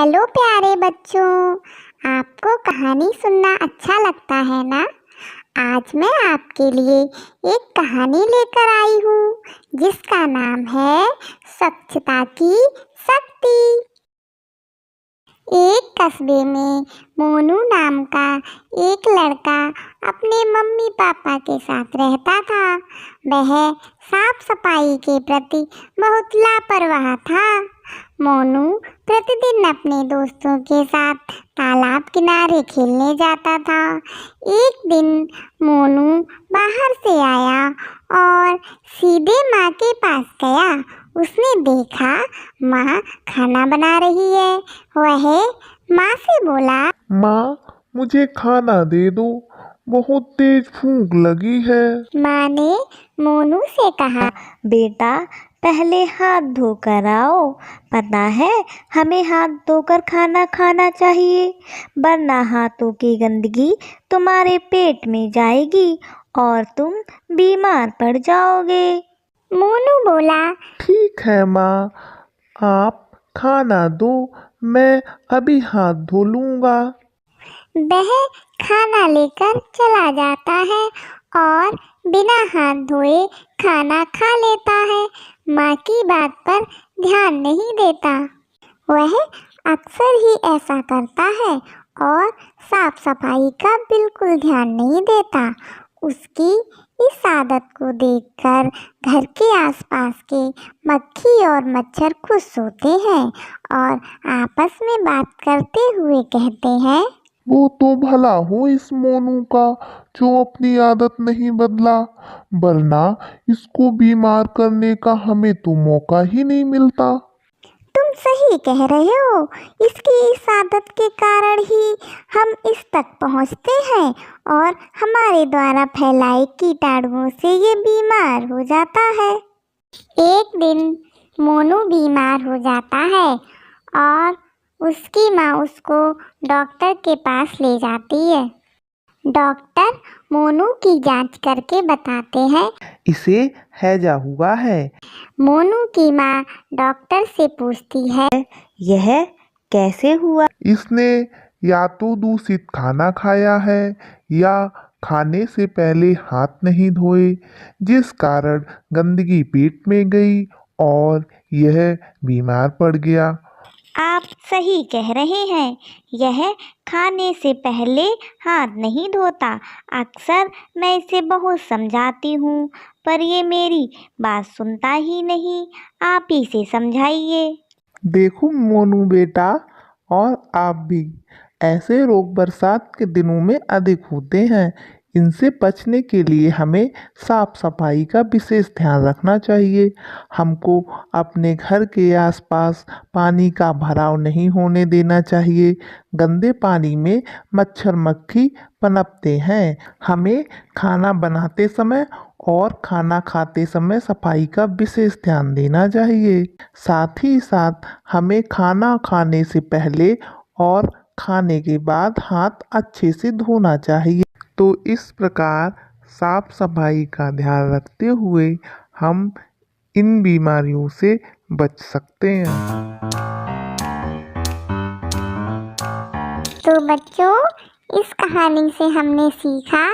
Hello प्यारे बच्चों, आपको कहानी सुनना अच्छा लगता है ना। आज मैं आपके लिए एक कहानी लेकर आई हूँ जिसका नाम है स्वच्छता की शक्ति। एक कस्बे में मोनू नाम का एक लड़का अपने मम्मी पापा के साथ रहता था। वह साफ सफाई के प्रति बहुत लापरवाह था। मोनू प्रतिदिन अपने दोस्तों के साथ तालाब किनारे खेलने जाता था। एक दिन मोनू बाहर से आया और सीधे माँ के पास गया। उसने देखा माँ खाना बना रही है। वह माँ से बोला, माँ, मुझे खाना दे दो, बहुत तेज भूख लगी है। माँ ने मोनू से कहा, बेटा पहले हाथ धोकर आओ। पता है हमें हाथ धोकर खाना खाना चाहिए, वरना हाथों की गंदगी तुम्हारे पेट में जाएगी और तुम बीमार पड़ जाओगे। मोनू बोला, ठीक है माँ, आप खाना दो, मैं अभी हाथ धो लूँगा। वह खाना लेकर चला जाता है और बिना हाथ धोए खाना खा लेता है। माँ की बात पर ध्यान नहीं देता। वह अक्सर ही ऐसा करता है और साफ सफाई का बिल्कुल ध्यान नहीं देता। उसकी इस आदत को देखकर घर के आसपास के मक्खी और मच्छर खुश होते हैं और आपस में बात करते हुए कहते हैं, वो तो भला हो इस मोनू का जो अपनी आदत नहीं बदला, वरना इसको बीमार करने का हमें तो मौका ही नहीं मिलता। तुम सही कह रहे हो। इसकी इस आदत के कारण ही हम इस तक पहुंचते हैं और हमारे द्वारा फैलाए कीटाणुओं से ये बीमार हो जाता है। एक दिन मोनू बीमार हो जाता है और उसकी माँ उसको डॉक्टर के पास ले जाती है। डॉक्टर मोनू की जांच करके बताते हैं, इसे हैजा हुआ है। मोनू की माँ डॉक्टर से पूछती है, यह कैसे हुआ? इसने या तो दूषित खाना खाया है या खाने से पहले हाथ नहीं धोए, जिस कारण गंदगी पेट में गई और यह बीमार पड़ गया। आप सही कह रहे हैं, यह खाने से पहले हाथ नहीं धोता। अक्सर मैं इसे बहुत समझाती हूँ पर ये मेरी बात सुनता ही नहीं। आप ही से समझाइए। देखो मोनू बेटा, और आप भी, ऐसे रोग बरसात के दिनों में अधिक होते हैं। इनसे बचने के लिए हमें साफ सफाई का विशेष ध्यान रखना चाहिए। हमको अपने घर के आसपास पानी का भराव नहीं होने देना चाहिए। गंदे पानी में मच्छर मक्खी पनपते हैं। हमें खाना बनाते समय और खाना खाते समय सफाई का विशेष ध्यान देना चाहिए। साथ ही साथ हमें खाना खाने से पहले और खाने के बाद हाथ अच्छे से धोना चाहिए। तो इस प्रकार साफ सफाई का ध्यान रखते हुए हम इन बीमारियों से बच सकते हैं। तो बच्चों, इस कहानी से हमने सीखा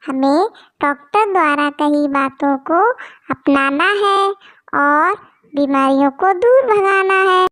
हमें डॉक्टर द्वारा कही बातों को अपनाना है और बीमारियों को दूर भगाना है।